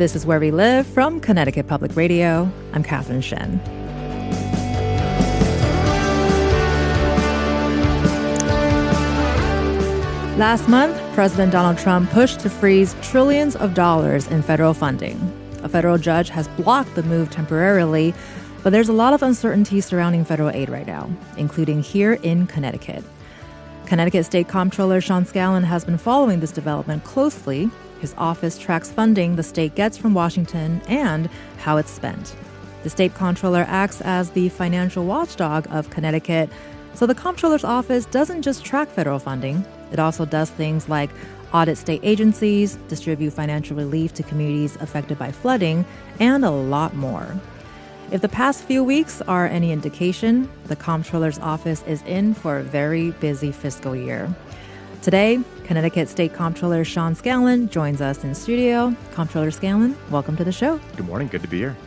This is Where We Live from Connecticut Public Radio. I'm Catherine Shen. Last month, President Donald Trump pushed to freeze trillions of dollars in federal funding. A federal judge has blocked the move temporarily, but there's a lot of uncertainty surrounding federal aid right now, including here in Connecticut. Connecticut State Comptroller Sean Scanlon has been following this development closely. His office tracks funding the state gets from Washington and how it's spent. The state comptroller acts as the financial watchdog of Connecticut, so the comptroller's office doesn't just track federal funding. It also does things like audit state agencies, distribute financial relief to communities affected by flooding, and a lot more. If the past few weeks are any indication, the comptroller's office is in for a very busy fiscal year. Today, Connecticut State Comptroller Sean Scanlon joins us in studio. Comptroller Scanlon, welcome to the show. Good morning. Good to be here.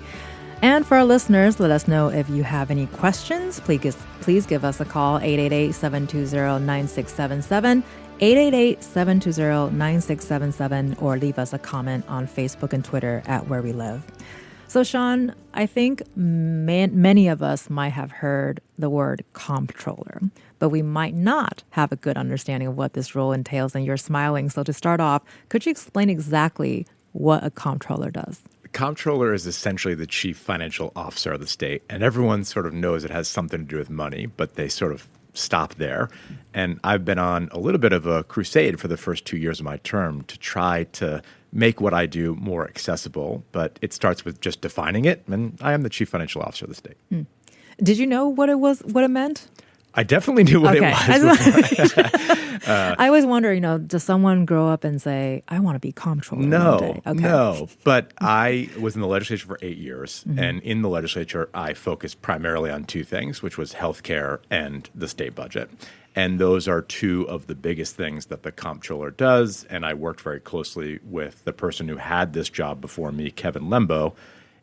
And for our listeners, let us know if you have any questions. Please give us a call, 888-720-9677, 888-720-9677, or leave us a comment on Facebook and Twitter at Where We Live. So, Sean, I think many of us might have heard the word comptroller, but we might not have a good understanding of what this role entails, and you're smiling. So to start off, could you explain exactly what a comptroller does? The comptroller is essentially the chief financial officer of the state, and everyone sort of knows it has something to do with money, but they sort of stop there. And I've been on a little bit of a crusade for the first 2 years of my term to try to make what I do more accessible, but it starts with just defining it, and I am the chief financial officer of the state. Did you know what it meant? I definitely knew what it was. I always wonder, does someone grow up and say, I want to be comptroller one day? No. But I was in the legislature for 8 years. Mm-hmm. And in the legislature, I focused primarily on two things, which was healthcare and the state budget. And those are two of the biggest things that the comptroller does. And I worked very closely with the person who had this job before me, Kevin Lembo,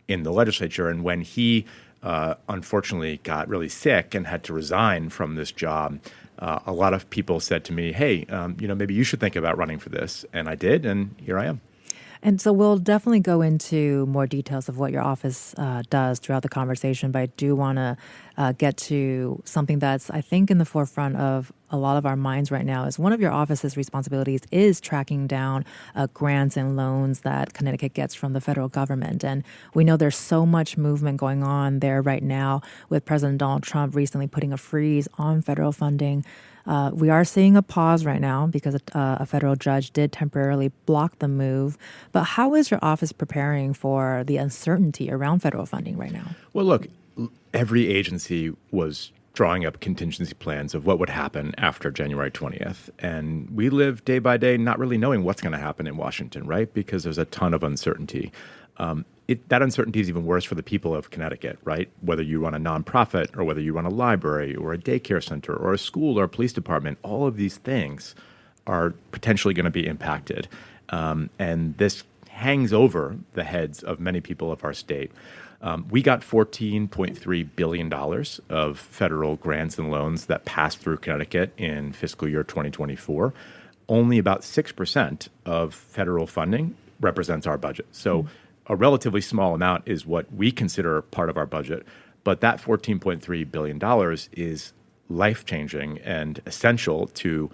in the legislature. And when he unfortunately got really sick and had to resign from this job, a lot of people said to me, hey, maybe you should think about running for this. And I did, and here I am. And so we'll definitely go into more details of what your office does throughout the conversation, but I do want to get to something that's, I think, in the forefront of a lot of our minds right now is one of your office's responsibilities is tracking down grants and loans that Connecticut gets from the federal government. And we know there's so much movement going on there right now with President Donald Trump recently putting a freeze on federal funding. We are seeing a pause right now because a federal judge did temporarily block the move. But how is your office preparing for the uncertainty around federal funding right now? Well, look, every agency was drawing up contingency plans of what would happen after January 20th. And we live day by day not really knowing what's going to happen in Washington, right? Because there's a ton of uncertainty. That uncertainty is even worse for the people of Connecticut, right? Whether you run a nonprofit or whether you run a library or a daycare center or a school or a police department, all of these things are potentially going to be impacted. And this hangs over the heads of many people of our state. We got $14.3 billion of federal grants and loans that passed through Connecticut in fiscal year 2024. Only about 6% of federal funding represents our budget. So a relatively small amount is what we consider part of our budget. But that $14.3 billion is life-changing and essential to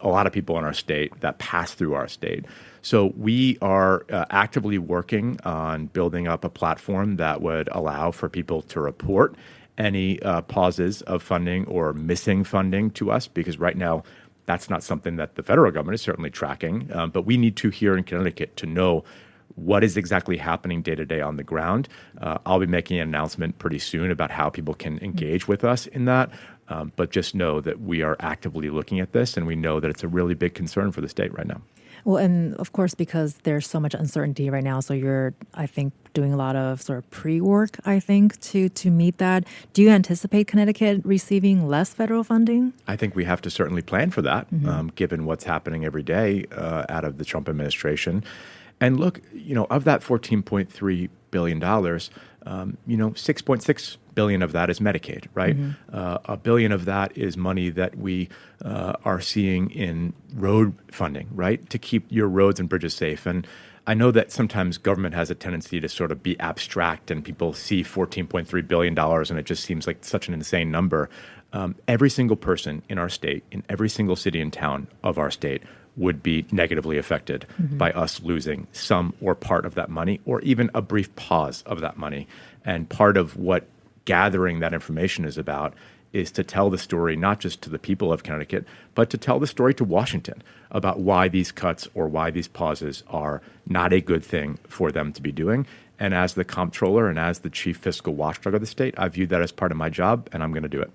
a lot of people in our state that pass through our state. So we are actively working on building up a platform that would allow for people to report any pauses of funding or missing funding to us, because right now that's not something that the federal government is certainly tracking. But we need to here in Connecticut to know what is exactly happening day to day on the ground. I'll be making an announcement pretty soon about how people can engage with us in that. But just know that we are actively looking at this, and we know that it's a really big concern for the state right now. Well, and of course, because there's so much uncertainty right now, so you're, I think, doing a lot of sort of pre-work, I think, to meet that. Do you anticipate Connecticut receiving less federal funding? I think we have to certainly plan for that, given what's happening every day out of the Trump administration. And look, of that $14.3 billion, $6.6 billion of that is Medicaid, right? $1 billion of that is money that we are seeing in road funding, right, to keep your roads and bridges safe. And I know that sometimes government has a tendency to sort of be abstract and people see $14.3 billion and it just seems like such an insane number. Every single person in our state, in every single city and town of our state, would be negatively affected by us losing some or part of that money or even a brief pause of that money. And part of what gathering that information is about is to tell the story not just to the people of Connecticut, but to tell the story to Washington about why these cuts or why these pauses are not a good thing for them to be doing. And as the comptroller and as the chief fiscal watchdog of the state, I view that as part of my job, and I'm going to do it.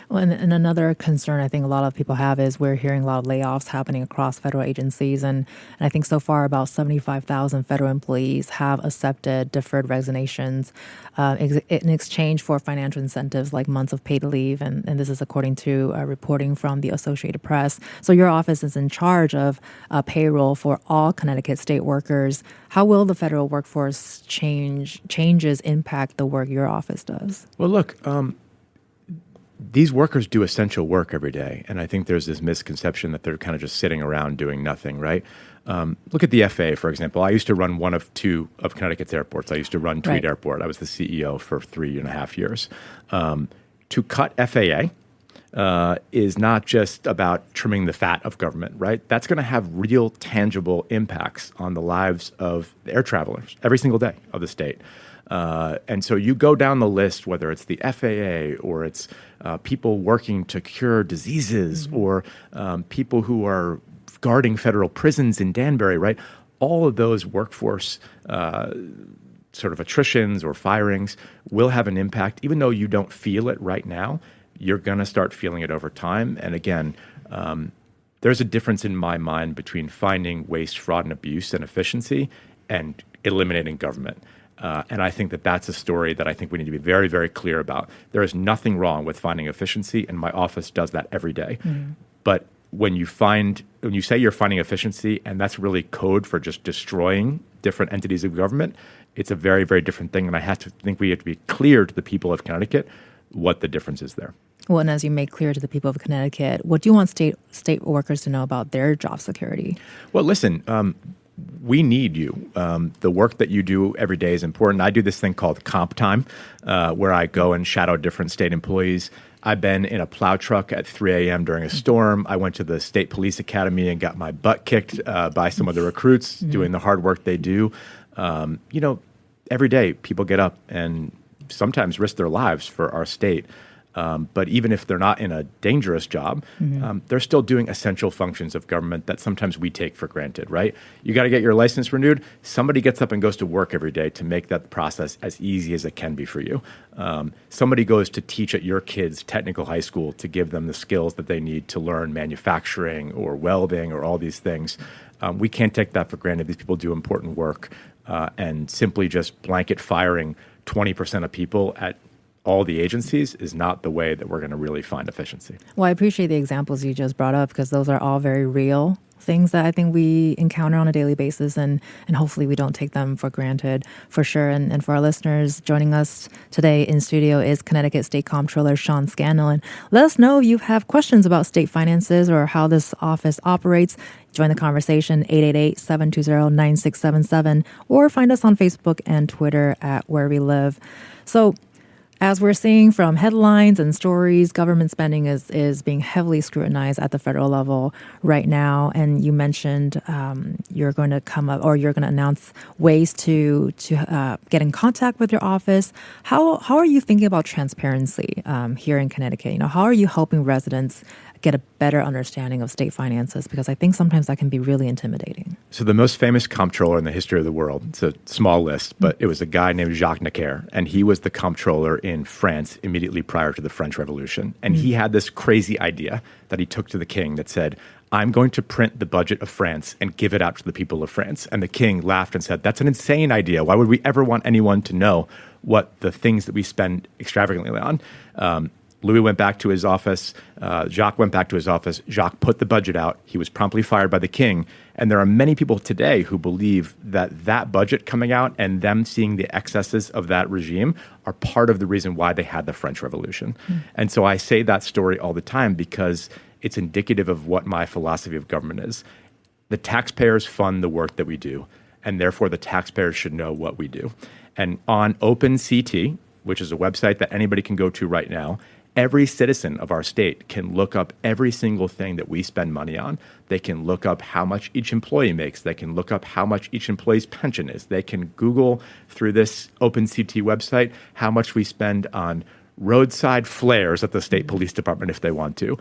Well, and another concern I think a lot of people have is we're hearing a lot of layoffs happening across federal agencies. And I think so far about 75,000 federal employees have accepted deferred resignations in exchange for financial incentives like months of paid leave. And this is according to reporting from the Associated Press. So your office is in charge of payroll for all Connecticut state workers. How will the federal workforce changes impact the work your office does? Well, look, these workers do essential work every day, and I think there's this misconception that they're kind of just sitting around doing nothing, right? Look at the FAA, for example. I used to run one of two of Connecticut's airports. I used to run Tweed Airport. I was the CEO for 3.5 years. To cut FAA is not just about trimming the fat of government, right? That's going to have real, tangible impacts on the lives of air travelers every single day of the state. And so you go down the list, whether it's the FAA or it's people working to cure diseases or people who are guarding federal prisons in Danbury, right? All of those workforce sort of attritions or firings will have an impact. Even though you don't feel it right now, you're going to start feeling it over time. And again, there's a difference in my mind between finding waste, fraud, and abuse and efficiency and eliminating government. And I think that that's a story that I think we need to be very, very clear about. There is nothing wrong with finding efficiency, and my office does that every day. But when you say you're finding efficiency, and that's really code for just destroying different entities of government, it's a very, very different thing. And I think we have to be clear to the people of Connecticut what the difference is there. Well, and as you make clear to the people of Connecticut, what do you want state workers to know about their job security? Well, listen, we need you. The work that you do every day is important. I do this thing called comp time, where I go and shadow different state employees. I've been in a plow truck at 3 a.m. during a storm. I went to the State Police Academy and got my butt kicked by some of the recruits doing the hard work they do. Every day people get up and sometimes risk their lives for our state. But even if they're not in a dangerous job, they're still doing essential functions of government that sometimes we take for granted, right? You got to get your license renewed. Somebody gets up and goes to work every day to make that process as easy as it can be for you. Somebody goes to teach at your kids' technical high school to give them the skills that they need to learn manufacturing or welding or all these things. We can't take that for granted. These people do important work. And simply just blanket firing 20% of people at all the agencies is not the way that we're going to really find efficiency. Well, I appreciate the examples you just brought up because those are all very real things that I think we encounter on a daily basis, and hopefully we don't take them for granted for sure. And for our listeners, joining us today in studio is Connecticut State Comptroller Sean Scanlon. Let us know if you have questions about state finances or how this office operates. Join the conversation, 888-720-9677, or find us on Facebook and Twitter at Where We Live. So, as we're seeing from headlines and stories, government spending is being heavily scrutinized at the federal level right now. And you mentioned you're going to come up or you're going to announce ways to get in contact with your office. How are you thinking about transparency here in Connecticut? How are you helping residents get a better understanding of state finances? Because I think sometimes that can be really intimidating. So the most famous comptroller in the history of the world, it's a small list, but it was a guy named Jacques Necker, and he was the comptroller in France immediately prior to the French Revolution. And he had this crazy idea that he took to the king that said, I'm going to print the budget of France and give it out to the people of France. And the king laughed and said, that's an insane idea. Why would we ever want anyone to know what the things that we spend extravagantly on? Louis went back to his office. Jacques went back to his office. Jacques put the budget out. He was promptly fired by the king. And there are many people today who believe that that budget coming out and them seeing the excesses of that regime are part of the reason why they had the French Revolution. And so I say that story all the time because it's indicative of what my philosophy of government is. The taxpayers fund the work that we do. and therefore the taxpayers should know what we do. And on OpenCT, which is a website that anybody can go to right now, every citizen of our state can look up every single thing that we spend money on. They can look up how much each employee makes. They can look up how much each employee's pension is. They can Google through this OpenCT website how much we spend on roadside flares at the state police department if they want to.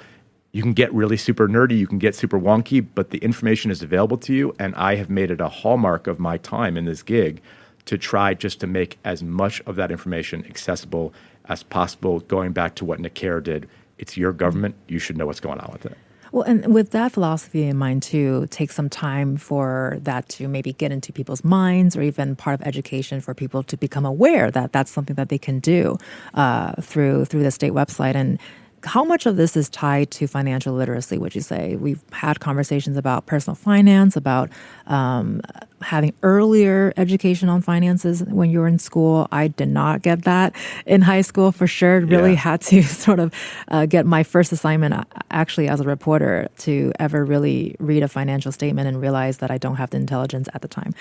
You can get really super nerdy, you can get super wonky, but the information is available to you, and I have made it a hallmark of my time in this gig to try just to make as much of that information accessible as possible, going back to what Nick Kerr did. It's your government. You should know what's going on with it. Well, and with that philosophy in mind, too, take some time for that to maybe get into people's minds, or even part of education for people to become aware that that's something that they can do through the state website. And how much of this is tied to financial literacy, would you say? We've had conversations about personal finance, about having earlier education on finances when you were in school. I did not get that in high school for sure. Really had to sort of get my first assignment actually as a reporter to ever really read a financial statement and realize that I don't have the intelligence at the time.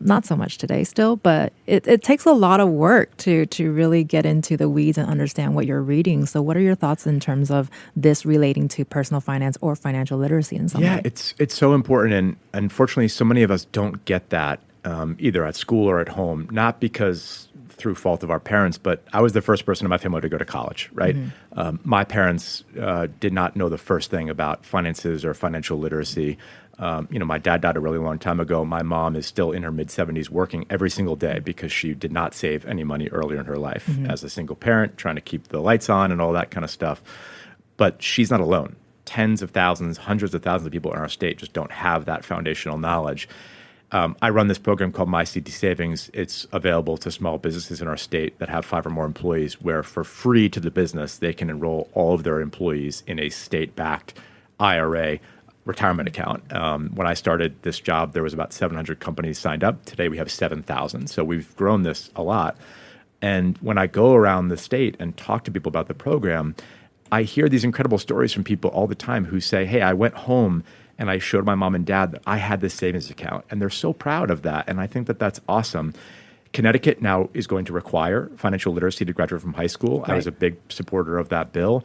Not so much today still, but it takes a lot of work to really get into the weeds and understand what you're reading. So what are your thoughts in terms of this relating to personal finance or financial literacy in some way? It's so important. And unfortunately, so many of us don't get that either at school or at home, not because through fault of our parents, but I was the first person in my family to go to college, right? My parents did not know the first thing about finances or financial literacy. My dad died a really long time ago. My mom is still in her mid-70s working every single day because she did not save any money earlier in her life as a single parent, trying to keep the lights on and all that kind of stuff. But she's not alone. Tens of thousands, hundreds of thousands of people in our state just don't have that foundational knowledge. I run this program called My CD Savings. It's available to small businesses in our state that have 5 or more employees, where for free to the business, they can enroll all of their employees in a state-backed IRA retirement account. When I started this job, there was about 700 companies signed up. Today, we have 7,000. So we've grown this a lot. And when I go around the state and talk to people about the program, I hear these incredible stories from people all the time who say, hey, I went home and I showed my mom and dad that I had this savings account. And they're so proud of that. And I think that that's awesome. Connecticut now is going to require financial literacy to graduate from high school. Right. I was a big supporter of that bill.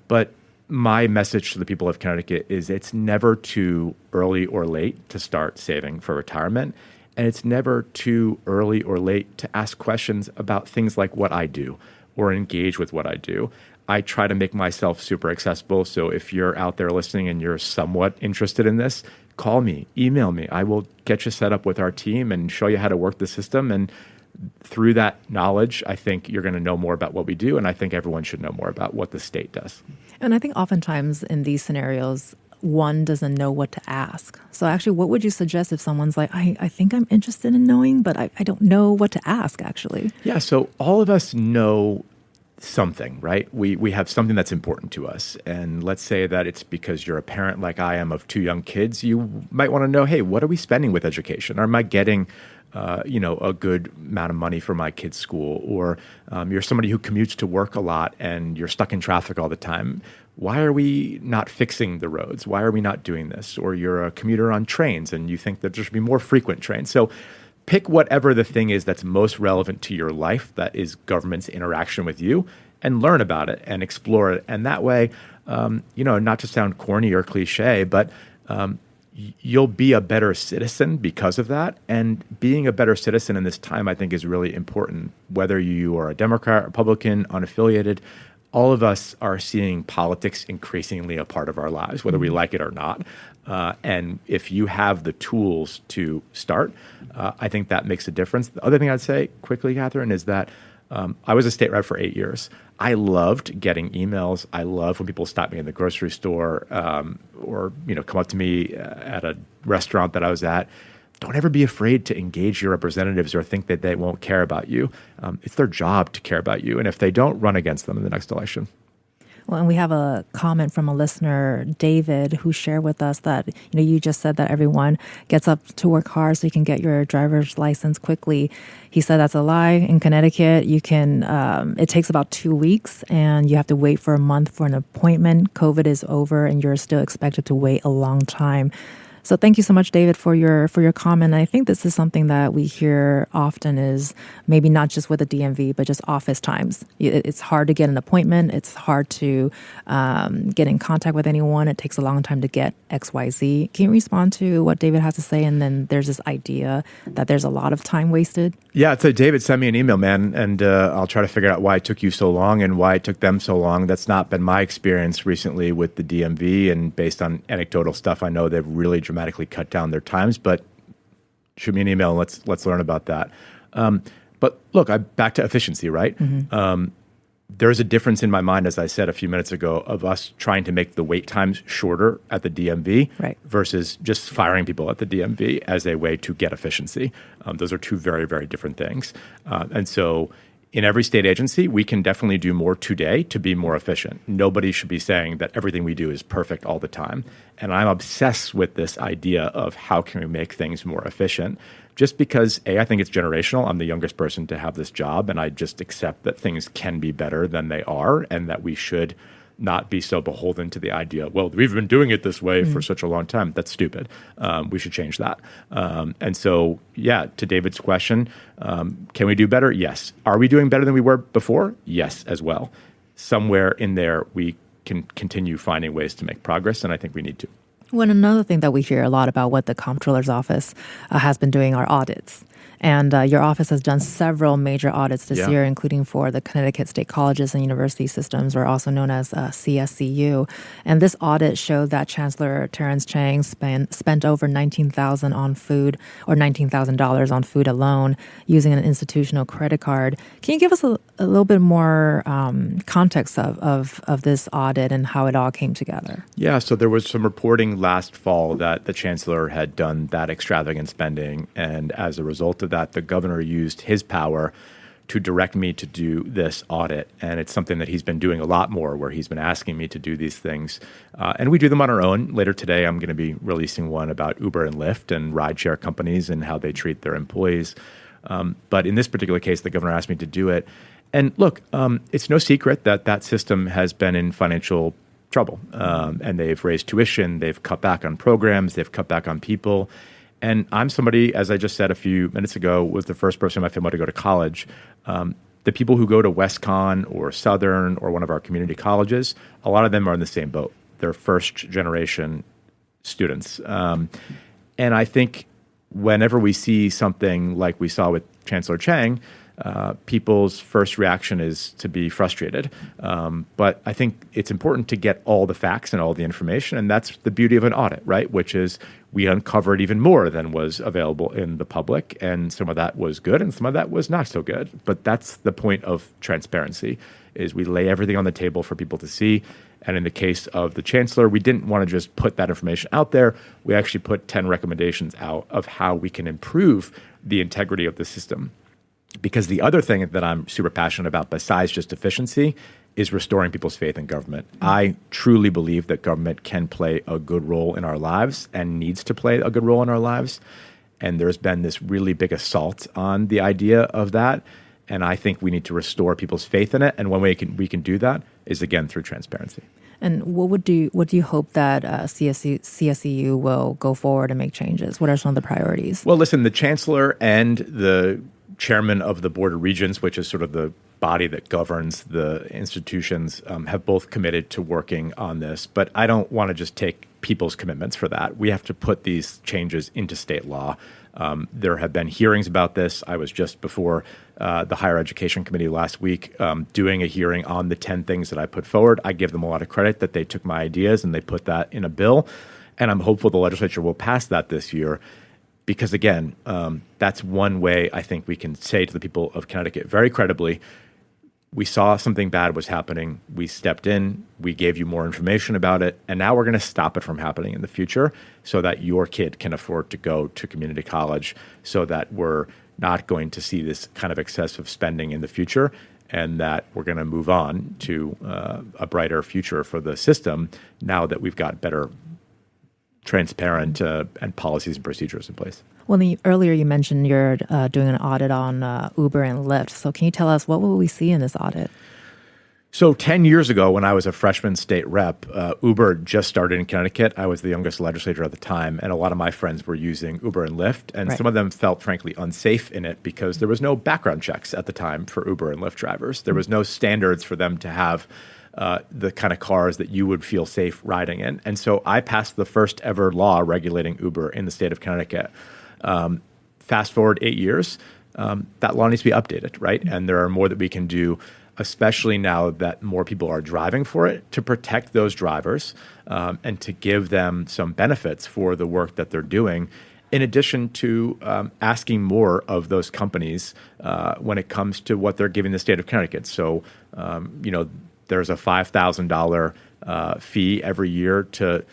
But my message to the people of Connecticut is it's never too early or late to start saving for retirement. And it's never too early or late to ask questions about things like what I do or engage with what I do. I try to make myself super accessible. So if you're out there listening and you're somewhat interested in this, call me, email me. I will get you set up with our team and show you how to work the system. And through that knowledge, I think you're going to know more about what we do. And I think everyone should know more about what the state does. And I think oftentimes in these scenarios, one doesn't know what to ask. So actually, what would you suggest if someone's like, I think I'm interested in knowing, but I don't know what to ask, actually? Yeah, so all of us know something, right? We have something that's important to us. And let's say that it's because you're a parent like I am of 2 young kids. You might want to know, hey, what are we spending with education? Or am I getting a good amount of money for my kid's school? Or you're somebody who commutes to work a lot and you're stuck in traffic all the time. Why are we not fixing the roads? Why are we not doing this? Or you're a commuter on trains and you think that there should be more frequent trains. So pick whatever the thing is that's most relevant to your life, that is government's interaction with you, and learn about it and explore it. And that way, not to sound corny or cliche, but you'll be a better citizen because of that. And being a better citizen in this time, I think, is really important. Whether you are a Democrat, Republican, unaffiliated, all of us are seeing politics increasingly a part of our lives, whether we like it or not. And if you have the tools to start, I think that makes a difference. The other thing I'd say quickly, Catherine, is that I was a state rep for 8 years. I loved getting emails. I love when people stop me in the grocery store or come up to me at a restaurant that I was at. Don't ever be afraid to engage your representatives or think that they won't care about you. It's their job to care about you. And if they don't, run against them in the next election. Well, and we have a comment from a listener, David, who shared with us that, you just said that everyone gets up to work hard so you can get your driver's license quickly. He said that's a lie. In Connecticut, you can, it takes about 2 weeks and you have to wait for a month for an appointment. COVID is over and you're still expected to wait a long time. So thank you so much, David, for your comment. I think this is something that we hear often is maybe not just with the DMV, but just office times. It's hard to get an appointment. It's hard to get in contact with anyone. It takes a long time to get XYZ. Can you respond to what David has to say? And then there's this idea that there's a lot of time wasted. Yeah, so David, send me an email, man, and I'll try to figure out why it took you so long and why it took them so long. That's not been my experience recently with the DMV, and based on anecdotal stuff, I know they've really dramatically cut down their times, but shoot me an email and let's learn about that. But look, back to efficiency, right? Mm-hmm. There's a difference in my mind, as I said a few minutes ago, of us trying to make the wait times shorter at the DMV versus just firing people at the DMV as a way to get efficiency. Those are two very, very different things. And so in every state agency, we can definitely do more today to be more efficient. Nobody should be saying that everything we do is perfect all the time. And I'm obsessed with this idea of how can we make things more efficient. Just because, I think it's generational. I'm the youngest person to have this job, and I just accept that things can be better than they are and that we should not be so beholden to the idea, well, we've been doing it this way for such a long time. That's stupid. We should change that. And so, yeah, to David's question, can we do better? Yes. Are we doing better than we were before? Yes, as well. Somewhere in there, we can continue finding ways to make progress, and I think we need to. Well, another thing that we hear a lot about what the Comptroller's office has been doing are audits. And your office has done several major audits this year, including for the Connecticut State Colleges and University Systems, or also known as CSCU. And this audit showed that Chancellor Terrence Chang spent over $19,000 on food, or $19,000 on food alone, using an institutional credit card. Can you give us a little bit more context of this audit and how it all came together? Yeah, so there was some reporting last fall that the Chancellor had done that extravagant spending, and as a result of that, the governor used his power to direct me to do this audit. And it's something that he's been doing a lot more, where he's been asking me to do these things. And we do them on our own. Later today, I'm going to be releasing one about Uber and Lyft and rideshare companies and how they treat their employees. But in this particular case, the governor asked me to do it. And look, it's no secret that that system has been in financial trouble. And they've raised tuition, they've cut back on programs, they've cut back on people. And I'm somebody, as I just said a few minutes ago, was the first person in my family to go to college. The people who go to WestConn or Southern or one of our community colleges, a lot of them are in the same boat. They're first generation students. And I think whenever we see something like we saw with Chancellor Chang, people's first reaction is to be frustrated. But I think it's important to get all the facts and all the information. And that's the beauty of an audit, right? Which is we uncovered even more than was available in the public. And some of that was good and some of that was not so good. But that's the point of transparency, is we lay everything on the table for people to see. And in the case of the Chancellor, we didn't want to just put that information out there. We actually put 10 recommendations out of how we can improve the integrity of the system. Because the other thing that I'm super passionate about, besides just efficiency, is restoring people's faith in government. I truly believe that government can play a good role in our lives and needs to play a good role in our lives. And there's been this really big assault on the idea of that. And I think we need to restore people's faith in it. And one way we can do that is, again, through transparency. And what do you hope that CSCU will go forward and make changes? What are some of the priorities? Well, listen, the Chancellor and the chairman of the Board of Regents, which is sort of the body that governs the institutions, have both committed to working on this. But I don't want to just take people's commitments for that. We have to put these changes into state law. There have been hearings about this. I was just before the Higher Education Committee last week doing a hearing on the 10 things that I put forward. I give them a lot of credit that they took my ideas and they put that in a bill. And I'm hopeful the legislature will pass that this year. Because, again, that's one way I think we can say to the people of Connecticut very credibly, we saw something bad was happening. We stepped in. We gave you more information about it. And now we're going to stop it from happening in the future so that your kid can afford to go to community college, so that we're not going to see this kind of excessive spending in the future, and that we're going to move on to a brighter future for the system now that we've got better transparent and policies and procedures in place. Well, earlier you mentioned you're doing an audit on Uber and Lyft. So can you tell us what will we see in this audit? So 10 years ago, when I was a freshman state rep, Uber just started in Connecticut. I was the youngest legislator at the time, and a lot of my friends were using Uber and Lyft, and some of them felt, frankly, unsafe in it because there was no background checks at the time for Uber and Lyft drivers. There was no standards for them to have the kind of cars that you would feel safe riding in. And so I passed the first ever law regulating Uber in the state of Connecticut. Fast forward 8 years, that law needs to be updated, right? And there are more that we can do, especially now that more people are driving for it, to protect those drivers and to give them some benefits for the work that they're doing, in addition to asking more of those companies when it comes to what they're giving the state of Connecticut. So, there's a $5,000 fee every year to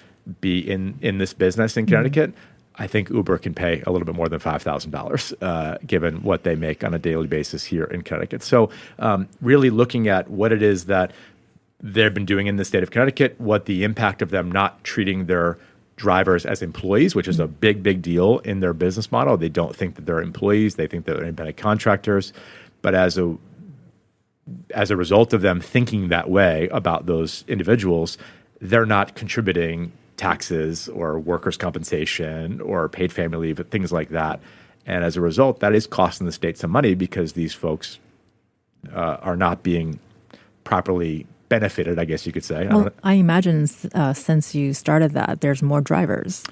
be in this business in Connecticut. I think Uber can pay a little bit more than $5,000 given what they make on a daily basis here in Connecticut. So really looking at what it is that they've been doing in the state of Connecticut, what the impact of them not treating their drivers as employees, which is a big, big deal in their business model. They don't think that they're employees. They think that they're independent contractors. But as a result of them thinking that way about those individuals, they're not contributing taxes or workers' compensation or paid family leave, things like that. And as a result, that is costing the state some money because these folks are not being properly benefited, I guess you could say. Well, I imagine since you started that, there's more drivers,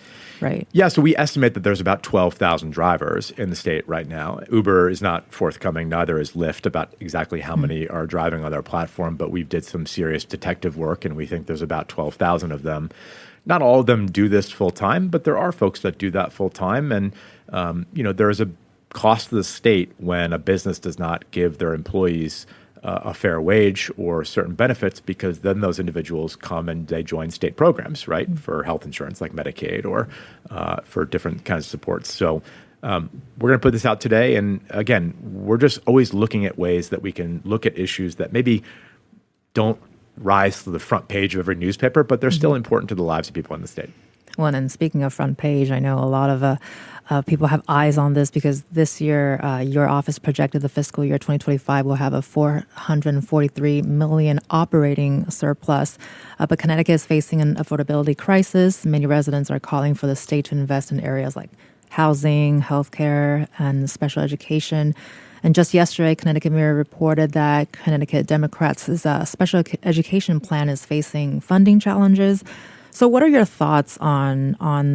right? Yeah, so we estimate that there's about 12,000 drivers in the state right now. Uber is not forthcoming, neither is Lyft, about exactly how many are driving on their platform, but we did some serious detective work, and we think there's about 12,000 of them. Not all of them do this full time, but there are folks that do that full time. And, there is a cost to the state when a business does not give their employees a fair wage or certain benefits, because then those individuals come and they join state programs, right, for health insurance like Medicaid or for different kinds of supports. So we're going to put this out today. And again, we're just always looking at ways that we can look at issues that maybe don't rise to the front page of every newspaper, but they're still important to the lives of people in the state. Well, and speaking of front page, I know a lot of people have eyes on this because this year, your office projected the fiscal year 2025 will have a $443 million operating surplus. But Connecticut is facing an affordability crisis. Many residents are calling for the state to invest in areas like housing, healthcare, and special education. And just yesterday, Connecticut Mirror reported that Connecticut Democrats' special education plan is facing funding challenges. So what are your thoughts on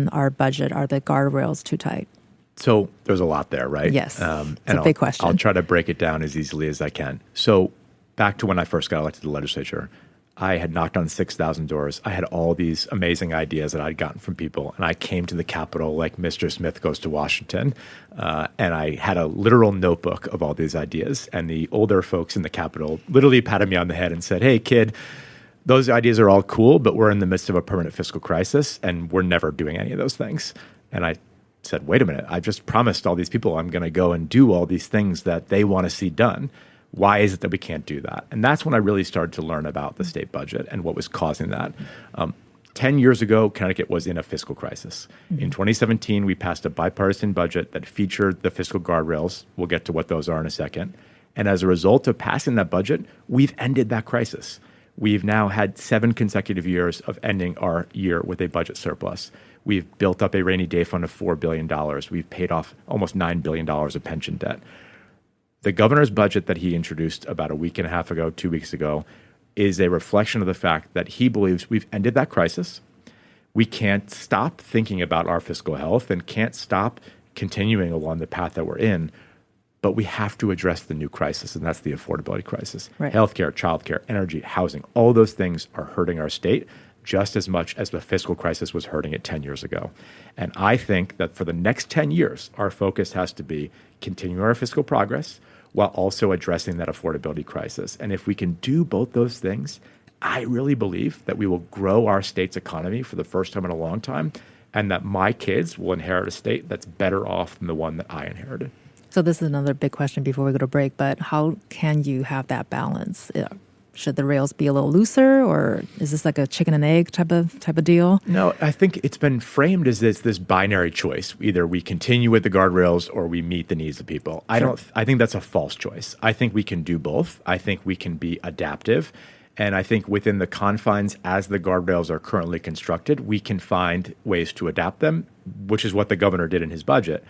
our budget? Are the guardrails too tight? So there's a lot there, right? Yes, it's a big question. I'll try to break it down as easily as I can. So back to when I first got elected to the legislature, I had knocked on 6,000 doors. I had all these amazing ideas that I'd gotten from people. And I came to the Capitol like Mr. Smith goes to Washington. And I had a literal notebook of all these ideas. And the older folks in the Capitol literally patted me on the head and said, "Hey, kid, those ideas are all cool, but we're in the midst of a permanent fiscal crisis and we're never doing any of those things." And I said, wait a minute, I just promised all these people I'm going to go and do all these things that they want to see done. Why is it that we can't do that? And that's when I really started to learn about the state budget and what was causing that. 10 years ago, Connecticut was in a fiscal crisis. In 2017, we passed a bipartisan budget that featured the fiscal guardrails. We'll get to what those are in a second. And as a result of passing that budget, we've ended that crisis. We've now had 7 consecutive years of ending our year with a budget surplus. We've built up a rainy day fund of $4 billion. We've paid off almost $9 billion of pension debt. The governor's budget that he introduced about a week and a half ago, 2 weeks ago, is a reflection of the fact that he believes we've ended that crisis. We can't stop thinking about our fiscal health and can't stop continuing along the path that we're in, but we have to address the new crisis, and that's the affordability crisis. Right. Healthcare, childcare, energy, housing, all those things are hurting our state just as much as the fiscal crisis was hurting it 10 years ago. And I think that for the next 10 years, our focus has to be continuing our fiscal progress while also addressing that affordability crisis. And if we can do both those things, I really believe that we will grow our state's economy for the first time in a long time, and that my kids will inherit a state that's better off than the one that I inherited. So this is another big question before we go to break, but how can you have that balance? Should the rails be a little looser, or is this like a chicken and egg type of deal? No, I think it's been framed as this binary choice. Either we continue with the guardrails or we meet the needs of people. I think that's a false choice. I think we can do both. I think we can be adaptive. And I think within the confines, as the guardrails are currently constructed, we can find ways to adapt them, which is what the governor did in his budget.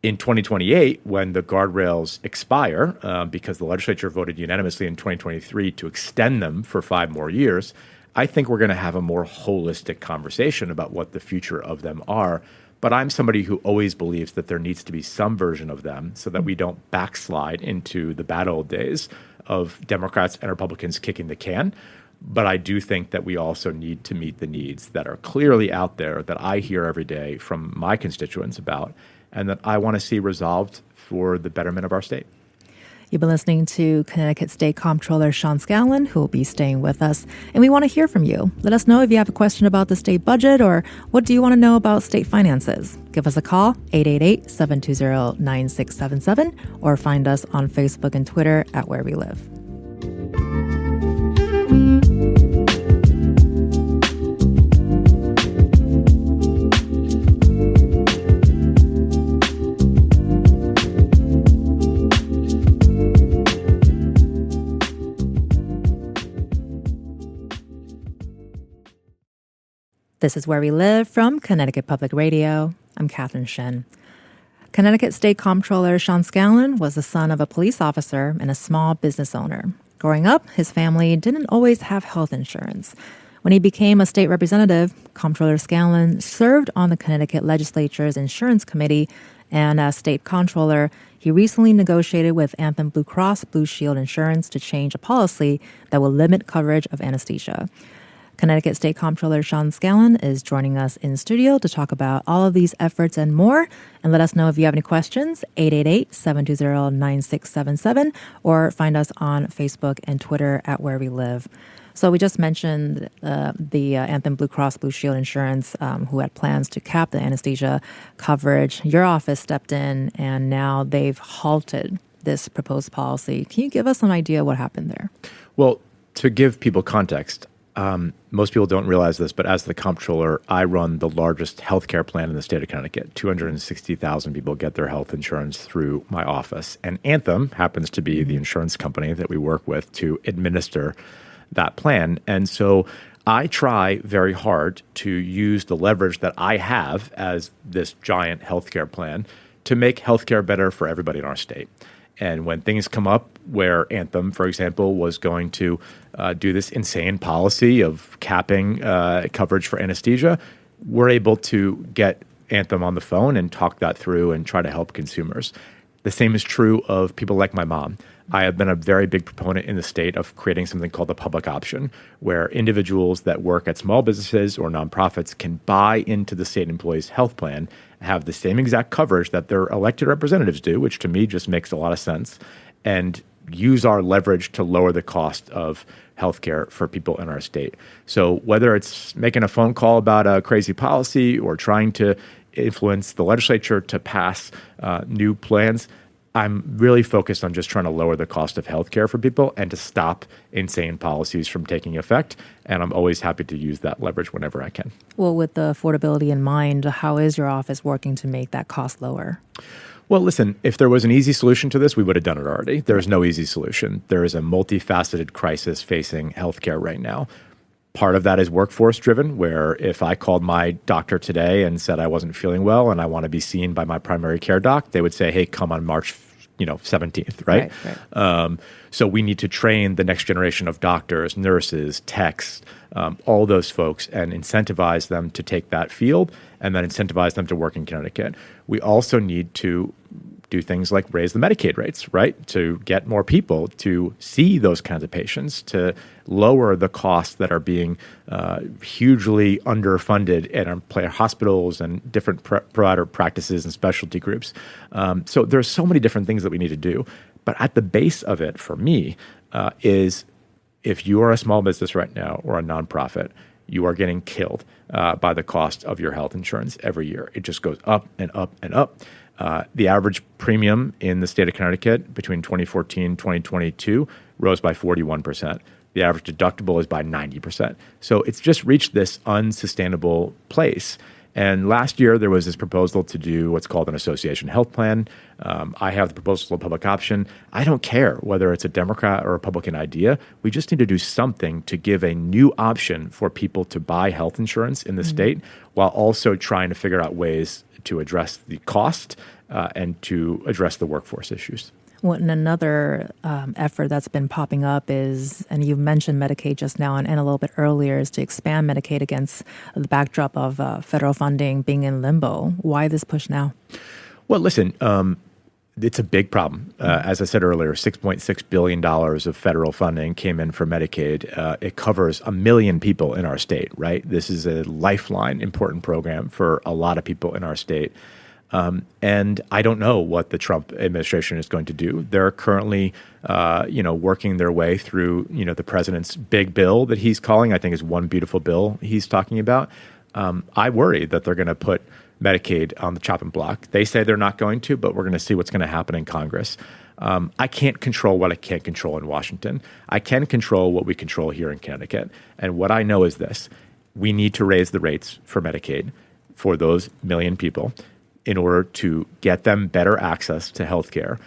In 2028, when the guardrails expire, because the legislature voted unanimously in 2023 to extend them for 5 more years, I think we're going to have a more holistic conversation about what the future of them are. But I'm somebody who always believes that there needs to be some version of them so that we don't backslide into the bad old days of Democrats and Republicans kicking the can. But I do think that we also need to meet the needs that are clearly out there that I hear every day from my constituents about, and that I want to see resolved for the betterment of our state. You've been listening to Connecticut State Comptroller Sean Scanlon, who will be staying with us. And we want to hear from you. Let us know if you have a question about the state budget or what do you want to know about state finances. Give us a call, 888-720-9677, or find us on Facebook and Twitter at Where We Live. This is Where We Live from Connecticut Public Radio. I'm Catherine Shen. Connecticut State Comptroller Sean Scanlon was the son of a police officer and a small business owner. Growing up, his family didn't always have health insurance. When he became a state representative, Comptroller Scanlon served on the Connecticut Legislature's Insurance Committee, and as state comptroller, he recently negotiated with Anthem Blue Cross Blue Shield Insurance to change a policy that will limit coverage of anesthesia. Connecticut State Comptroller Sean Scanlon is joining us in studio to talk about all of these efforts and more. And let us know if you have any questions, 888-720-9677, or find us on Facebook and Twitter at Where We Live. So we just mentioned the Anthem Blue Cross Blue Shield Insurance, who had plans to cap the anesthesia coverage. Your office stepped in, and now they've halted this proposed policy. Can you give us an idea what happened there? Well, to give people context, most people don't realize this, but as the comptroller, I run the largest healthcare plan in the state of Connecticut. 260,000 people get their health insurance through my office. And Anthem happens to be the insurance company that we work with to administer that plan. And so I try very hard to use the leverage that I have as this giant healthcare plan to make healthcare better for everybody in our state. And when things come up where Anthem, for example, was going to do this insane policy of capping coverage for anesthesia, we're able to get Anthem on the phone and talk that through and try to help consumers. The same is true of people like my mom. I have been a very big proponent in the state of creating something called the public option, where individuals that work at small businesses or nonprofits can buy into the state employee's health plan, have the same exact coverage that their elected representatives do, which to me just makes a lot of sense, and use our leverage to lower the cost of healthcare for people in our state. So whether it's making a phone call about a crazy policy or trying to influence the legislature to pass new plans, I'm really focused on just trying to lower the cost of healthcare for people and to stop insane policies from taking effect. And I'm always happy to use that leverage whenever I can. Well, with the affordability in mind, how is your office working to make that cost lower? Well, listen, if there was an easy solution to this, we would have done it already. There is no easy solution. There is a multifaceted crisis facing healthcare right now. Part of that is workforce driven, where if I called my doctor today and said I wasn't feeling well and I want to be seen by my primary care doc, they would say, hey, come on March 17th, right? So we need to train the next generation of doctors, nurses, techs, all those folks, and incentivize them to take that field and then incentivize them to work in Connecticut. We also need to do things like raise the Medicaid rates, right? To get more people to see those kinds of patients, to lower the costs that are being hugely underfunded in our hospitals and different provider practices and specialty groups. So there's so many different things that we need to do. But at the base of it, for me, is if you are a small business right now or a nonprofit, you are getting killed by the cost of your health insurance every year. It just goes up and up and up. The average premium in the state of Connecticut between 2014 and 2022 rose by 41%. The average deductible is by 90%. So it's just reached this unsustainable place. And last year, there was this proposal to do what's called an association health plan. I have the proposal of public option. I don't care whether it's a Democrat or Republican idea. We just need to do something to give a new option for people to buy health insurance in the state, while also trying to figure out ways to address the cost and to address the workforce issues. Well, and another effort that's been popping up is, and you mentioned Medicaid just now and a little bit earlier, is to expand Medicaid against the backdrop of federal funding being in limbo. Why this push now? Well, listen, it's a big problem. As I said earlier, $6.6 billion of federal funding came in for Medicaid. It covers 1 million people in our state, right? This is a lifeline, important program for a lot of people in our state. And I don't know what the Trump administration is going to do. They're currently, working their way through, the president's big bill that he's calling, I think is one beautiful bill he's talking about. I worry that they're going to put Medicaid on the chopping block. They say they're not going to, but we're going to see what's going to happen in Congress. I can't control what I can't control in Washington. I can control what we control here in Connecticut. And what I know is this: we need to raise the rates for Medicaid for those 1 million people in order to get them better access to health care.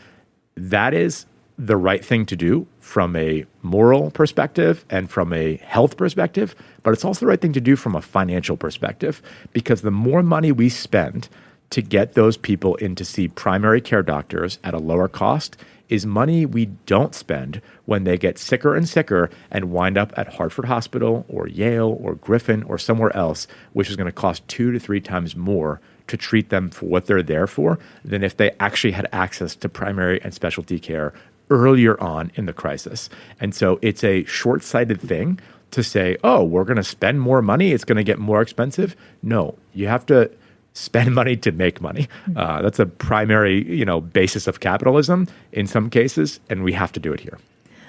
That is the right thing to do from a moral perspective and from a health perspective, but it's also the right thing to do from a financial perspective, because the more money we spend to get those people in to see primary care doctors at a lower cost is money we don't spend when they get sicker and sicker and wind up at Hartford Hospital or Yale or Griffin or somewhere else, which is going to cost 2 to 3 times more to treat them for what they're there for than if they actually had access to primary and specialty care earlier on in the crisis. And so it's a short-sighted thing to say, oh, we're going to spend more money, it's going to get more expensive. No, you have to spend money to make money. That's a primary, basis of capitalism in some cases, and we have to do it here.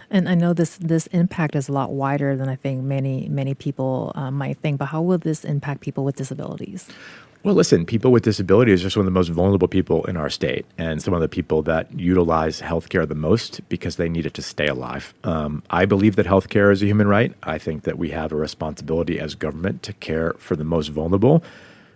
And I know this impact is a lot wider than I think many people might think, but how will this impact people with disabilities? Well, listen, people with disabilities are some of the most vulnerable people in our state and some of the people that utilize healthcare the most because they need it to stay alive. I believe that healthcare is a human right. I think that we have a responsibility as government to care for the most vulnerable,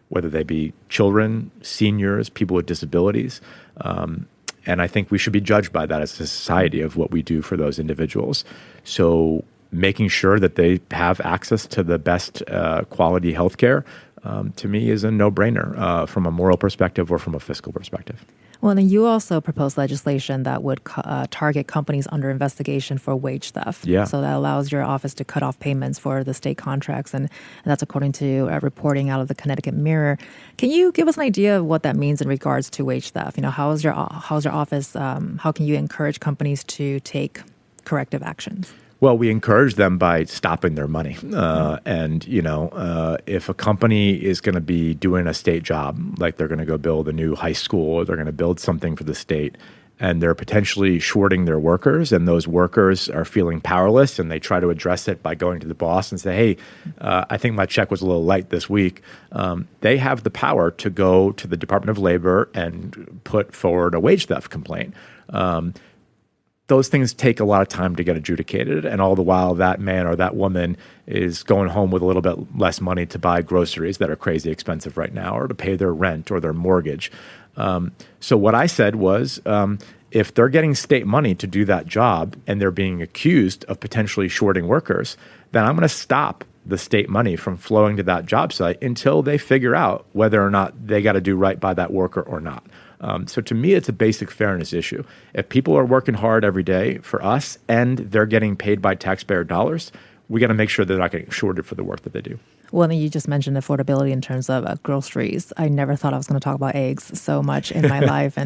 whether they be children, seniors, people with disabilities. And I think we should be judged by that as a society of what we do for those individuals. So making sure that they have access to the best quality healthcare, to me, is a no-brainer from a moral perspective or from a fiscal perspective. Well, and you also proposed legislation that would target companies under investigation for wage theft. Yeah. So that allows your office to cut off payments for the state contracts, and that's according to reporting out of the Connecticut Mirror. Can you give us an idea of what that means in regards to wage theft? how's your office? How can you encourage companies to take corrective actions? Well, we encourage them by stopping their money. If a company is going to be doing a state job, like they're going to go build a new high school or they're going to build something for the state, and they're potentially shorting their workers, and those workers are feeling powerless, and they try to address it by going to the boss and say, hey, I think my check was a little light this week. They have the power to go to the Department of Labor and put forward a wage theft complaint. Those things take a lot of time to get adjudicated, and all the while that man or that woman is going home with a little bit less money to buy groceries that are crazy expensive right now, or to pay their rent or their mortgage. So what I said was, if they're getting state money to do that job and they're being accused of potentially shorting workers, then I'm going to stop the state money from flowing to that job site until they figure out whether or not they got to do right by that worker or not. So to me, it's a basic fairness issue. If people are working hard every day for us and they're getting paid by taxpayer dollars, we got to make sure they're not getting shorted for the work that they do. Well, then you just mentioned affordability in terms of groceries. I never thought I was going to talk about eggs so much in my life.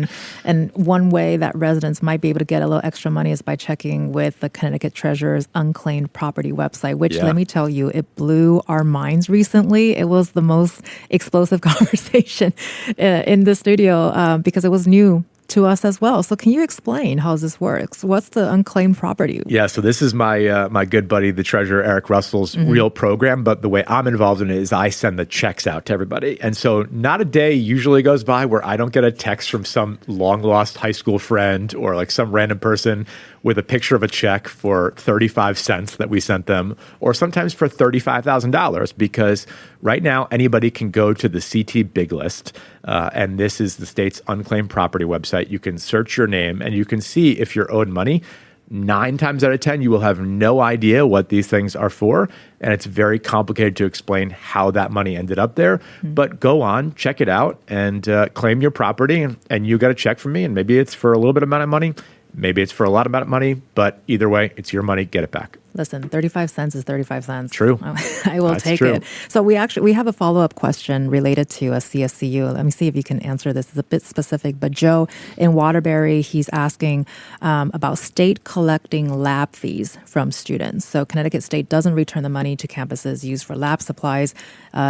And one way that residents might be able to get a little extra money is by checking with the Connecticut Treasurer's unclaimed property website, which, let me tell you, it blew our minds recently. It was the most explosive conversation in the studio because it was new to us as well. So can you explain how this works? What's the unclaimed property? Yeah, so this is my my good buddy, the treasurer, Eric Russell's real program. But the way I'm involved in it is I send the checks out to everybody. And so not a day usually goes by where I don't get a text from some long lost high school friend or like some random person with a picture of a check for 35 cents that we sent them, or sometimes for $35,000, because right now anybody can go to the CT Big List, and this is the state's unclaimed property website. You can search your name and you can see if you're owed money. 9 times out of 10, you will have no idea what these things are for. And it's very complicated to explain how that money ended up there. But go on, check it out, and claim your property. And you got a check from me. And maybe it's for a little bit amount of money. Maybe it's for a lot amount of money. But either way, it's your money. Get it back. Listen, 35 cents is 35 cents. True. I will take it. So we have a follow-up question related to a CSCU. Let me see if you can answer this. It's a bit specific, but Joe in Waterbury, he's asking about state collecting lab fees from students. So Connecticut State doesn't return the money to campuses used for lab supplies.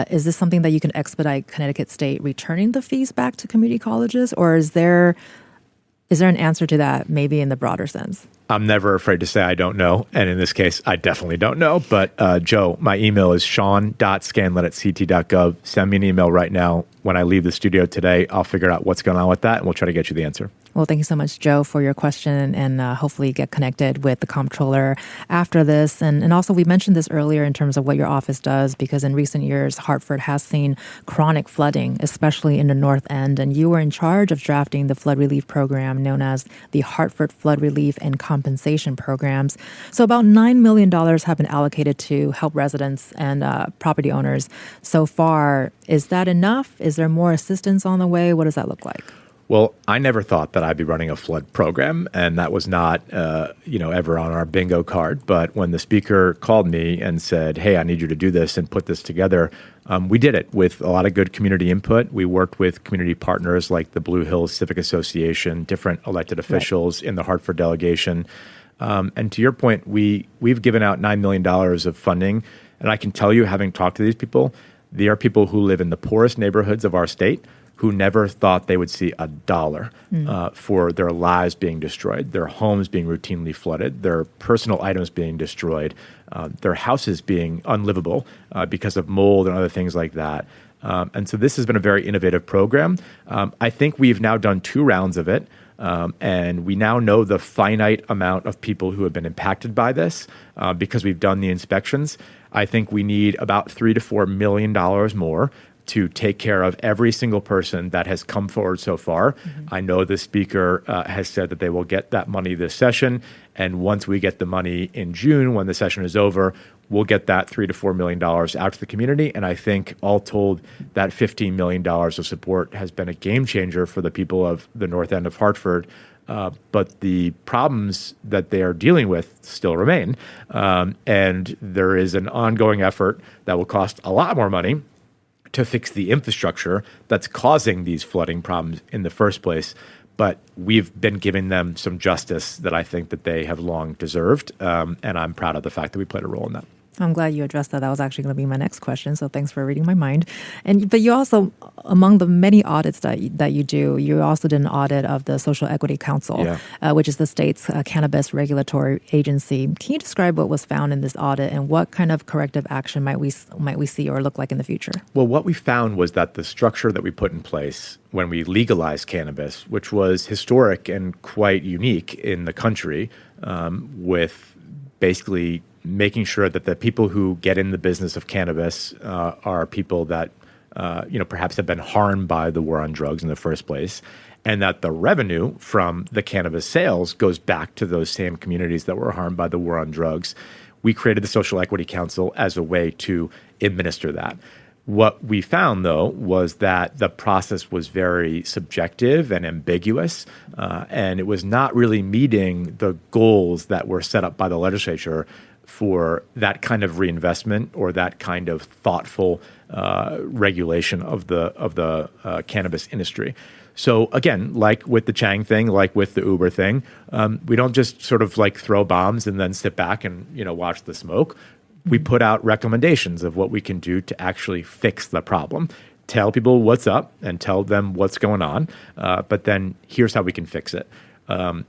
Is this something that you can expedite Connecticut State returning the fees back to community colleges, or is there an answer to that, maybe in the broader sense? I'm never afraid to say I don't know. And in this case, I definitely don't know. But Joe, my email is sean.scanlon@ct.gov. Send me an email right now. When I leave the studio today, I'll figure out what's going on with that, and we'll try to get you the answer. Well, thank you so much, Joe, for your question, and hopefully get connected with the comptroller after this. And also, we mentioned this earlier in terms of what your office does, because in recent years, Hartford has seen chronic flooding, especially in the North End. And you were in charge of drafting the flood relief program known as the Hartford Flood Relief and Compensation Programs. So about $9 million have been allocated to help residents and property owners so far. Is that enough? Is there more assistance on the way? What does that look like? Well, I never thought that I'd be running a flood program, and that was not, ever on our bingo card. But when the speaker called me and said, "Hey, I need you to do this and put this together," we did it with a lot of good community input. We worked with community partners like the Blue Hills Civic Association, different elected officials in the Hartford delegation. And to your point, we've given out $9 million of funding. And I can tell you, having talked to these people, they are people who live in the poorest neighborhoods of our state, who never thought they would see a dollar for their lives being destroyed, their homes being routinely flooded, their personal items being destroyed, their houses being unlivable because of mold and other things like that. And so this has been a very innovative program. I think we've now done 2 rounds of it. And we now know the finite amount of people who have been impacted by this because we've done the inspections. I think we need about $3 to $4 million more to take care of every single person that has come forward so far. I know the speaker has said that they will get that money this session. And once we get the money in June, when the session is over, we'll get that $3 to $4 million out to the community. And I think all told, that $15 million of support has been a game changer for the people of the North End of Hartford. But the problems that they are dealing with still remain. And there is an ongoing effort that will cost a lot more money to fix the infrastructure that's causing these flooding problems in the first place. But we've been giving them some justice that I think that they have long deserved. And I'm proud of the fact that we played a role in that. I'm glad you addressed that. That was actually going to be my next question. So thanks for reading my mind. But you also, among the many audits that you do, you also did an audit of the Social Equity Council, which is the state's cannabis regulatory agency. Can you describe what was found in this audit and what kind of corrective action might we see or look like in the future? Well, what we found was that the structure that we put in place when we legalized cannabis, which was historic and quite unique in the country, with basically making sure that the people who get in the business of cannabis are people that perhaps have been harmed by the war on drugs in the first place, and that the revenue from the cannabis sales goes back to those same communities that were harmed by the war on drugs. We created the Social Equity Council as a way to administer that. What we found, though, was that the process was very subjective and ambiguous, and it was not really meeting the goals that were set up by the legislature for that kind of reinvestment or that kind of thoughtful regulation of the cannabis industry. So again, like with the Chang thing, like with the Uber thing, we don't just sort of like throw bombs and then sit back and watch the smoke. We put out recommendations of what we can do to actually fix the problem. Tell people what's up and tell them what's going on, but then here's how we can fix it.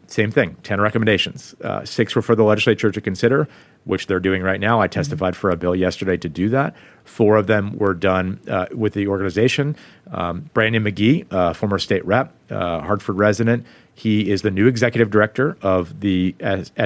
Same thing, 10 recommendations. 6 were for the legislature to consider, which they're doing right now. I testified for a bill yesterday to do that. 4 of them were done with the organization. Brandon McGee, former state rep, Hartford resident, He is the new executive director of the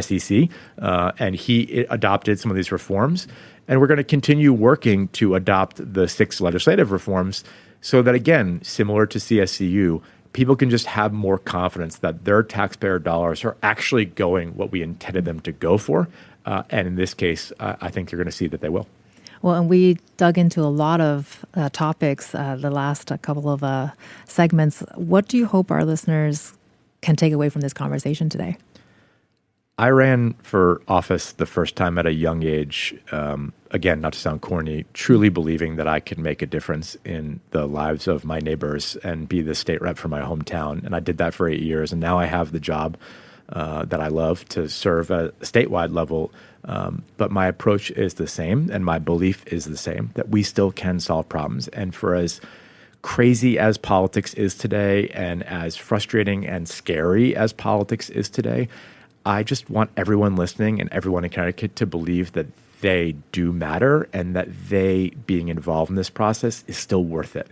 SEC, and he adopted some of these reforms. And we're going to continue working to adopt the 6 legislative reforms so that, again, similar to CSCU, people can just have more confidence that their taxpayer dollars are actually going what we intended them to go for. And in this case, I think you're going to see that they will. Well, and we dug into a lot of topics the last couple of segments. What do you hope our listeners can take away from this conversation today? I ran for office the first time at a young age, again, not to sound corny, truly believing that I could make a difference in the lives of my neighbors and be the state rep for my hometown. And I did that for 8 years. And now I have the job that I love to serve at a statewide level. But my approach is the same and my belief is the same, that we still can solve problems. And for as crazy as politics is today and as frustrating and scary as politics is today, I just want everyone listening and everyone in Connecticut to believe that they do matter and that they being involved in this process is still worth it.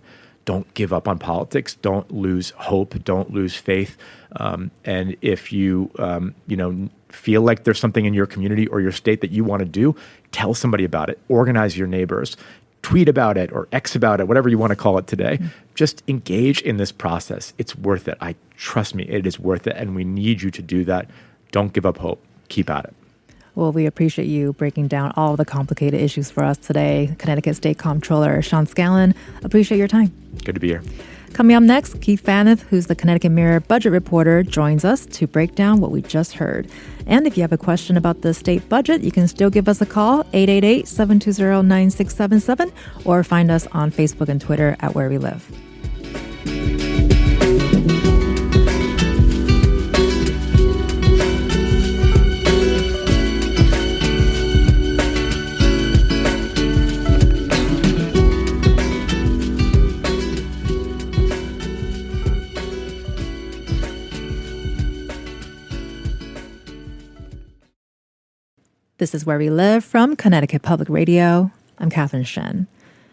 Don't give up on politics. Don't lose hope. Don't lose faith. And if you, feel like there's something in your community or your state that you want to do, tell somebody about it. Organize your neighbors. Tweet about it or X about it, whatever you want to call it today. Just engage in this process. It's worth it. Trust me, it is worth it. And we need you to do that. Don't give up hope. Keep at it. Well, we appreciate you breaking down all the complicated issues for us today. Connecticut State Comptroller Sean Scanlon, appreciate your time. Good to be here. Coming up next, Keith Phaneuf, who's the Connecticut Mirror budget reporter, joins us to break down what we just heard. And if you have a question about the state budget, you can still give us a call, 888-720-9677, or find us on Facebook and Twitter at Where We Live. This is Where We Live from Connecticut Public Radio. I'm Catherine Shen.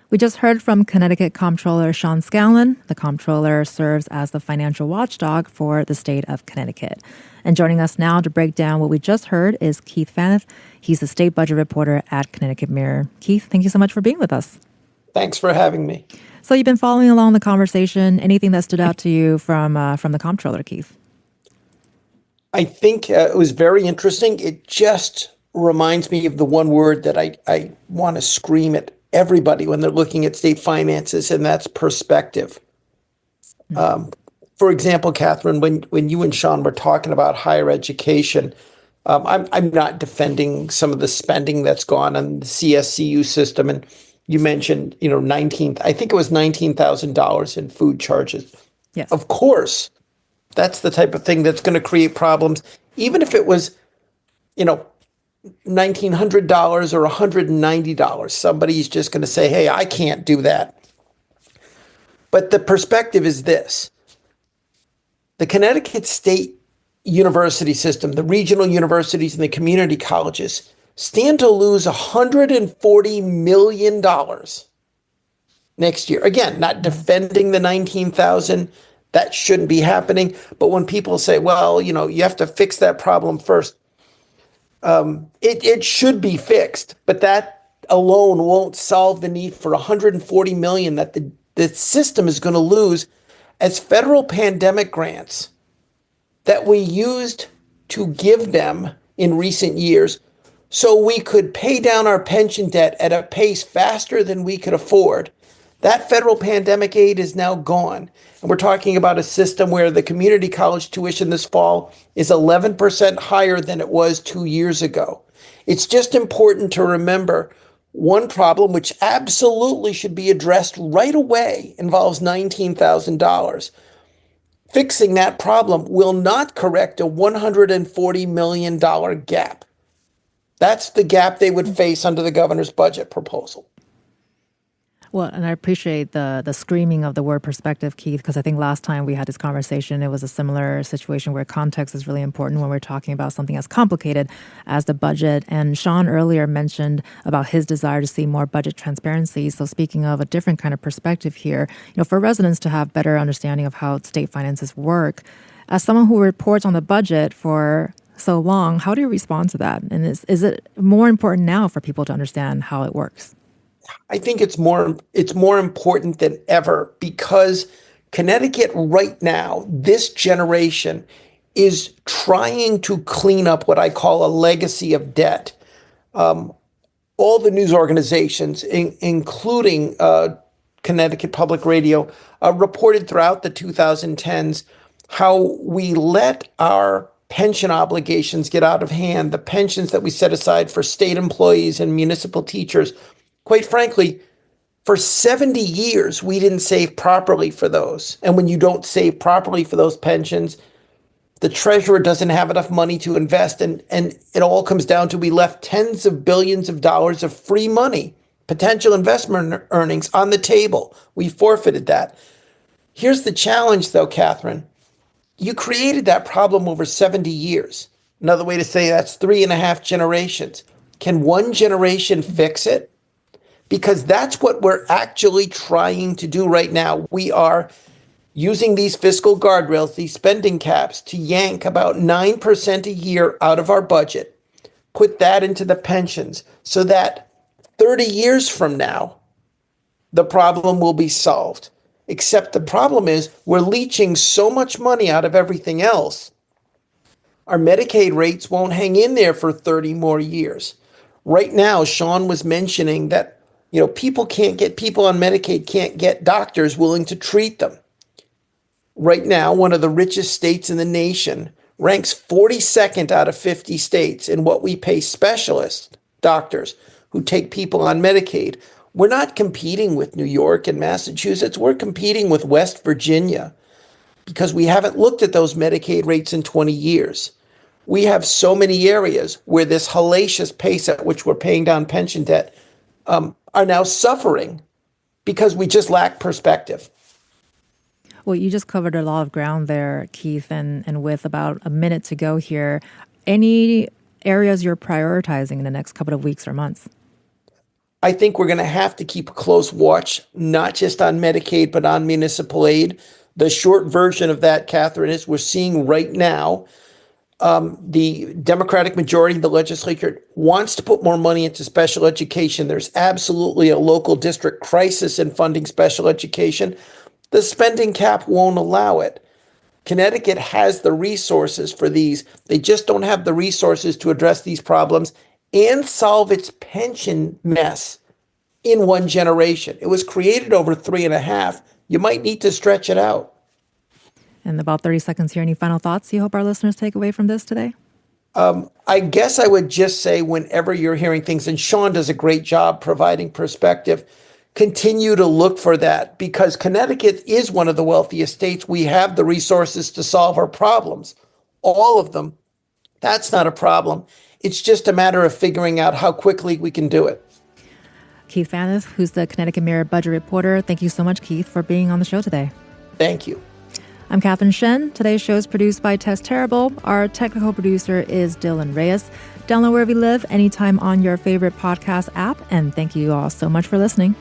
We just heard from Connecticut Comptroller Sean Scanlon. The comptroller serves as the financial watchdog for the state of Connecticut. And joining us now to break down what we just heard is Keith Phaneuf. He's the state budget reporter at Connecticut Mirror. Keith, thank you so much for being with us. Thanks for having me. So you've been following along the conversation. Anything that stood out to you from the comptroller, Keith? I think it was very interesting. It just reminds me of the one word that I want to scream at everybody when they're looking at state finances, and that's perspective. For example, Catherine, when you and Sean were talking about higher education, I'm not defending some of the spending that's gone on the CSCU system, and you mentioned, I think it was $19,000 in food charges. Yes. Of course, that's the type of thing that's going to create problems, even if it was, $1,900 or $190. Somebody's just going to say, hey, I can't do that. But the perspective is this. The Connecticut State University system, the regional universities and the community colleges stand to lose $140 million next year. Again, not defending the $19,000. That shouldn't be happening. But when people say, well, you have to fix that problem first, it should be fixed, but that alone won't solve the need for $140 million that the system is going to lose as federal pandemic grants that we used to give them in recent years so we could pay down our pension debt at a pace faster than we could afford. That federal pandemic aid is now gone. And we're talking about a system where the community college tuition this fall is 11% higher than it was 2 years ago. It's just important to remember one problem, which absolutely should be addressed right away, involves $19,000. Fixing that problem will not correct a $140 million gap. That's the gap they would face under the governor's budget proposal. Well, and I appreciate the screaming of the word perspective, Keith, because I think last time we had this conversation, it was a similar situation where context is really important when we're talking about something as complicated as the budget. And Sean earlier mentioned about his desire to see more budget transparency. So speaking of a different kind of perspective here, for residents to have better understanding of how state finances work, As someone who reports on the budget for so long, how do you respond to that? And is it more important now for people to understand how it works? I think it's more important than ever because Connecticut right now, this generation, is trying to clean up what I call a legacy of debt. All the news organizations, including Connecticut Public Radio, reported throughout the 2010s how we let our pension obligations get out of hand, the pensions that we set aside for state employees and municipal teachers. Quite frankly, for 70 years, we didn't save properly for those. And when you don't save properly for those pensions, the treasurer doesn't have enough money to invest. And it all comes down to we left tens of billions of dollars of free money, potential investment earnings on the table. We forfeited that. Here's the challenge, though, Catherine. You created that problem over 70 years. Another way to say that's 3.5 generations. Can one generation fix it? Because that's what we're actually trying to do right now. We are using these fiscal guardrails, these spending caps, to yank about 9% a year out of our budget, put that into the pensions, so that 30 years from now, the problem will be solved. Except the problem is we're leeching so much money out of everything else. Our Medicaid rates won't hang in there for 30 more years. Right now, Sean was mentioning that people on Medicaid can't get doctors willing to treat them. Right now, one of the richest states in the nation ranks 42nd out of 50 states in what we pay specialists, doctors, who take people on Medicaid. We're not competing with New York and Massachusetts. We're competing with West Virginia because we haven't looked at those Medicaid rates in 20 years. We have so many areas where this hellacious pace at which we're paying down pension debt are now suffering because we just lack perspective. Well, you just covered a lot of ground there, Keith, and with about a minute to go here, any areas you're prioritizing in the next couple of weeks or months? I think we're going to have to keep a close watch, not just on Medicaid, but on municipal aid. The short version of that, Catherine, is we're seeing right now the Democratic majority in the legislature wants to put more money into special education. There's absolutely a local district crisis in funding special education. The spending cap won't allow it. Connecticut has the resources for these. They just don't have the resources to address these problems and solve its pension mess in one generation. It was created over 3.5. You might need to stretch it out. In about 30 seconds here, any final thoughts you hope our listeners take away from this today? I guess I would just say whenever you're hearing things, and Sean does a great job providing perspective, continue to look for that because Connecticut is one of the wealthiest states. We have the resources to solve our problems, all of them. That's not a problem. It's just a matter of figuring out how quickly we can do it. Keith Phaneuf, who's the Connecticut Mirror budget reporter. Thank you so much, Keith, for being on the show today. Thank you. I'm Catherine Shen. Today's show is produced by Tess Terrible. Our technical producer is Dylan Reyes. Download Where We Live anytime on your favorite podcast app. And thank you all so much for listening.